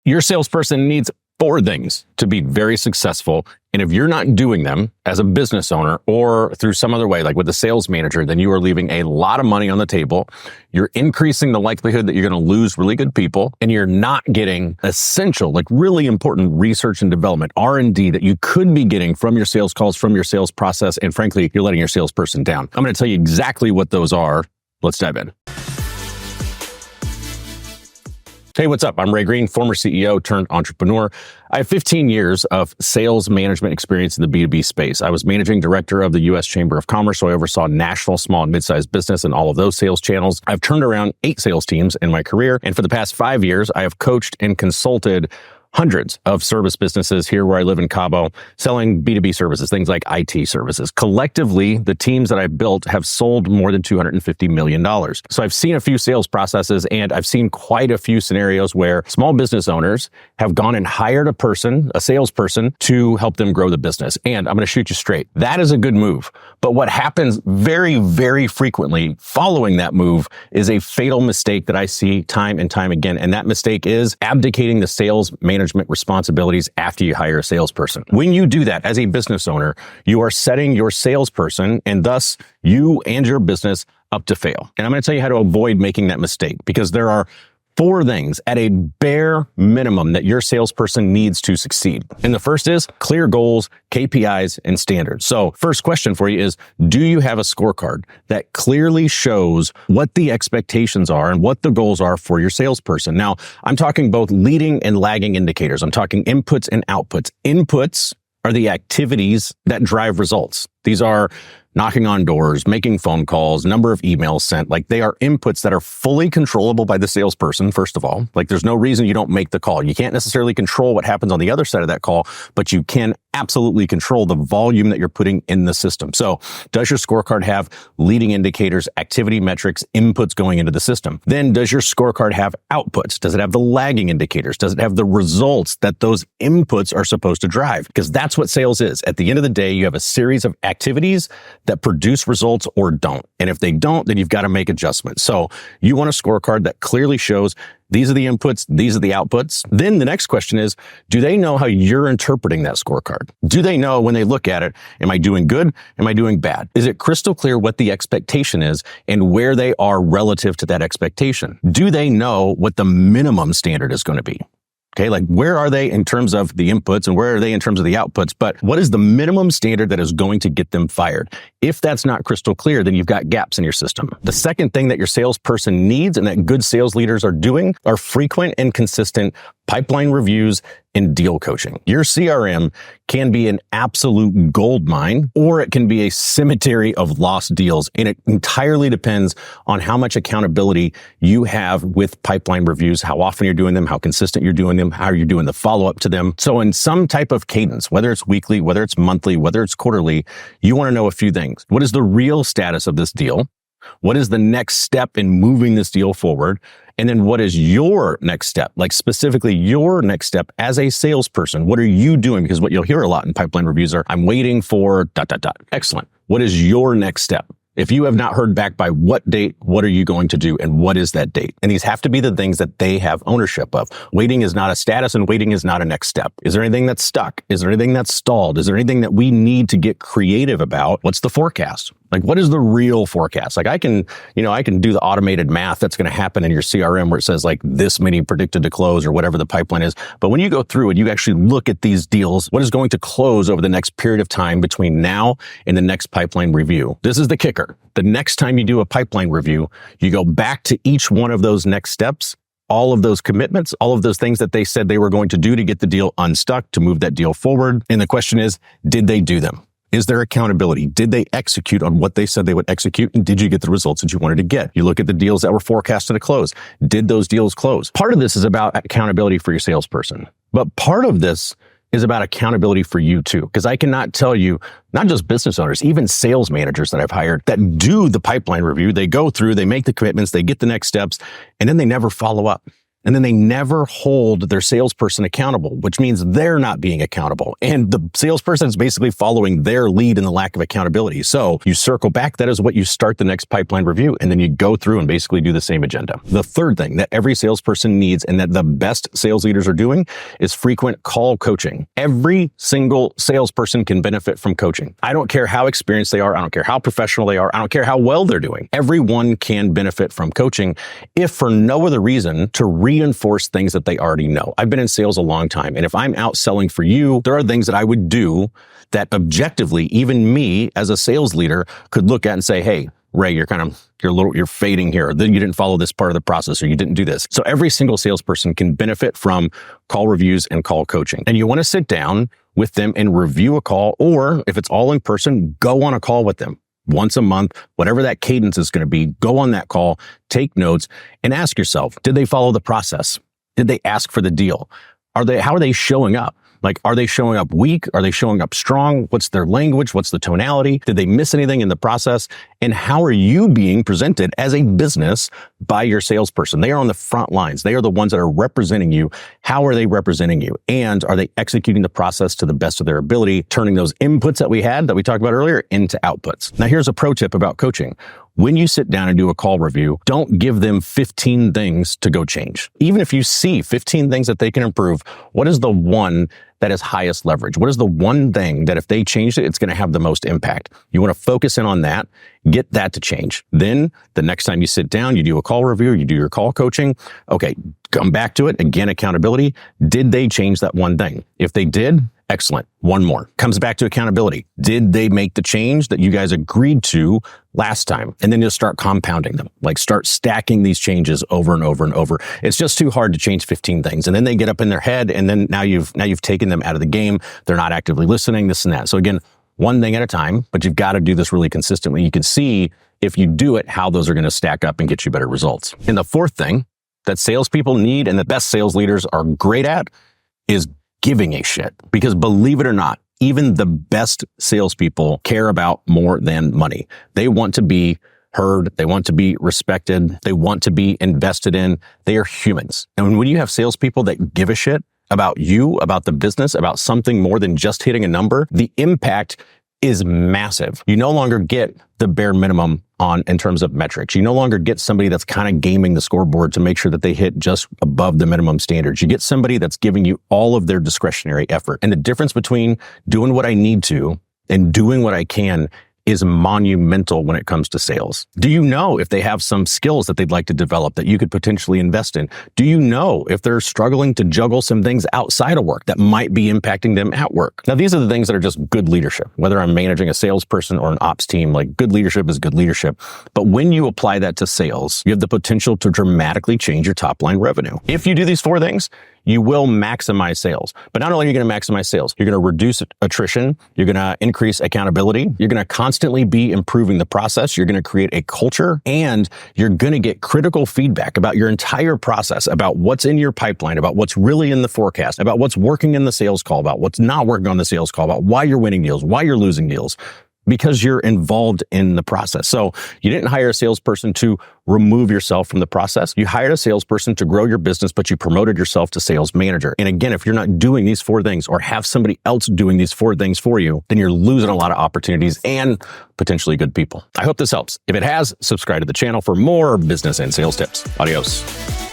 Your salesperson needs 4 things to be very successful. And if you're not doing them as a business owner or through some other way, like with a sales manager, then you are leaving a lot of money on the table. You're increasing the likelihood that you're going to lose really good people, and you're not getting essential, like really important research and development, R&D that you could be getting from your sales calls, from your sales process. And frankly, you're letting your salesperson down. I'm going to tell you exactly what those are. Let's dive in. Hey, what's up? I'm Ray Green, former CEO turned entrepreneur. I have 15 years of sales management experience in the B2B space. I was managing director of the U.S. Chamber of Commerce, so I oversaw national, small, and mid-sized business and all of those sales channels. I've turned around 8 sales teams in my career, and for the past 5 years, I have coached and consulted hundreds of service businesses here where I live in Cabo, selling B2B services, things like IT services. Collectively, the teams that I've built have sold more than $250 million. So I've seen a few sales processes, and I've seen quite a few scenarios where small business owners have gone and hired a salesperson to help them grow the business. And I'm going to shoot you straight. That is a good move. But what happens very, very frequently following that move is a fatal mistake that I see time and time again. And that mistake is abdicating the sales management responsibilities after you hire a salesperson. When you do that as a business owner, you are setting your salesperson and thus you and your business up to fail. And I'm going to tell you how to avoid making that mistake, because there are 4 things at a bare minimum that your salesperson needs to succeed. And the first is clear goals, KPIs, and standards. So first question for you is, do you have a scorecard that clearly shows what the expectations are and what the goals are for your salesperson? Now, I'm talking both leading and lagging indicators. I'm talking inputs and outputs. Inputs are the activities that drive results. These are knocking on doors, making phone calls, number of emails sent. Like, they are inputs that are fully controllable by the salesperson, first of all. Like, there's no reason you don't make the call. You can't necessarily control what happens on the other side of that call, but you can absolutely control the volume that you're putting in the system. So does your scorecard have leading indicators, activity metrics, inputs going into the system? Then does your scorecard have outputs? Does it have the lagging indicators? Does it have the results that those inputs are supposed to drive? Because that's what sales is. At the end of the day, you have a series of activities that produce results or don't. And if they don't, then you've got to make adjustments. So you want a scorecard that clearly shows these are the inputs, these are the outputs. Then the next question is, do they know how you're interpreting that scorecard? Do they know when they look at it, am I doing good? Am I doing bad? Is it crystal clear what the expectation is and where they are relative to that expectation? Do they know what the minimum standard is going to be? Okay, like, where are they in terms of the inputs and where are they in terms of the outputs? But what is the minimum standard that is going to get them fired? If that's not crystal clear, then you've got gaps in your system. The second thing that your salesperson needs and that good sales leaders are doing are frequent and consistent pipeline reviews and deal coaching. Your CRM can be an absolute gold mine, or it can be a cemetery of lost deals. And it entirely depends on how much accountability you have with pipeline reviews, how often you're doing them, how consistent you're doing them, how you're doing the follow-up to them. So in some type of cadence, whether it's weekly, whether it's monthly, whether it's quarterly, you want to know a few things. What is the real status of this deal? What is the next step in moving this deal forward? And then what is your next step? Like, specifically your next step as a salesperson. What are you doing? Because what you'll hear a lot in pipeline reviews are, I'm waiting for ... Excellent. What is your next step? If you have not heard back by what date, what are you going to do? And what is that date? And these have to be the things that they have ownership of. Waiting is not a status, and waiting is not a next step. Is there anything that's stuck? Is there anything that's stalled? Is there anything that we need to get creative about? What's the forecast? Like, what is the real forecast? Like, I can do the automated math that's going to happen in your CRM where it says like this many predicted to close or whatever the pipeline is. But when you go through it, you actually look at these deals. What is going to close over the next period of time between now and the next pipeline review? This is the kicker. The next time you do a pipeline review, you go back to each one of those next steps, all of those commitments, all of those things that they said they were going to do to get the deal unstuck, to move that deal forward. And the question is, did they do them? Is there accountability? Did they execute on what they said they would execute? And did you get the results that you wanted to get? You look at the deals that were forecasted to close. Did those deals close? Part of this is about accountability for your salesperson, but part of this is about accountability for you too. Because I cannot tell you, not just business owners, even sales managers that I've hired that do the pipeline review, they go through, they make the commitments, they get the next steps, and then they never follow up. And then they never hold their salesperson accountable, which means they're not being accountable. And the salesperson is basically following their lead in the lack of accountability. So you circle back. That is what you start the next pipeline review. And then you go through and basically do the same agenda. The third thing that every salesperson needs and that the best sales leaders are doing is frequent call coaching. Every single salesperson can benefit from coaching. I don't care how experienced they are. I don't care how professional they are. I don't care how well they're doing. Everyone can benefit from coaching, if for no other reason to reinforce things that they already know. I've been in sales a long time. And if I'm out selling for you, there are things that I would do that objectively, even me as a sales leader could look at and say, hey, Ray, you're fading here. Then you didn't follow this part of the process, or you didn't do this. So every single salesperson can benefit from call reviews and call coaching. And you want to sit down with them and review a call, or if it's all in person, go on a call with them. Once a month, whatever that cadence is going to be, go on that call, take notes, and ask yourself, did they follow the process? Did they ask for the deal? How are they showing up? Like, are they showing up weak? Are they showing up strong? What's their language? What's the tonality? Did they miss anything in the process? And how are you being presented as a business by your salesperson? They are on the front lines. They are the ones that are representing you. How are they representing you? And are they executing the process to the best of their ability, turning those inputs that we talked about earlier into outputs? Now, here's a pro tip about coaching. When you sit down and do a call review, don't give them 15 things to go change. Even if you see 15 things that they can improve, what is the one that is highest leverage? What is the one thing that if they change it, it's going to have the most impact? You want to focus in on that, get that to change. Then the next time you sit down, you do a call review, you do your call coaching. Okay, come back to it. Again, accountability. Did they change that one thing? If they did, excellent. One more. Comes back to accountability. Did they make the change that you guys agreed to last time? And then you'll start compounding them. Like, start stacking these changes over and over and over. It's just too hard to change 15 things. And then they get up in their head, and then now you've taken them out of the game. They're not actively listening, this and that. So again, one thing at a time, but you've got to do this really consistently. You can see if you do it, how those are going to stack up and get you better results. And the fourth thing that salespeople need and the best sales leaders are great at is giving a shit. Because believe it or not, even the best salespeople care about more than money. They want to be heard. They want to be respected. They want to be invested in. They are humans. And when you have salespeople that give a shit about you, about the business, about something more than just hitting a number, the impact is massive. You no longer get the bare minimum in terms of metrics. You no longer get somebody that's kind of gaming the scoreboard to make sure that they hit just above the minimum standards. You get somebody that's giving you all of their discretionary effort. And the difference between doing what I need to and doing what I can is monumental when it comes to sales. Do you know if they have some skills that they'd like to develop that you could potentially invest in? Do you know if they're struggling to juggle some things outside of work that might be impacting them at work? Now, these are the things that are just good leadership. Whether I'm managing a salesperson or an ops team, like, good leadership is good leadership. But when you apply that to sales, you have the potential to dramatically change your top line revenue. If you do these four things, you will maximize sales. But not only are you going to maximize sales, you're going to reduce attrition, you're going to increase accountability, you're going to constantly be improving the process, you're going to create a culture, and you're going to get critical feedback about your entire process, about what's in your pipeline, about what's really in the forecast, about what's working in the sales call, about what's not working on the sales call, about why you're winning deals, why you're losing deals, because you're involved in the process. So you didn't hire a salesperson to remove yourself from the process. You hired a salesperson to grow your business, but you promoted yourself to sales manager. And again, if you're not doing these four things or have somebody else doing these four things for you, then you're losing a lot of opportunities and potentially good people. I hope this helps. If it has, subscribe to the channel for more business and sales tips. Adios.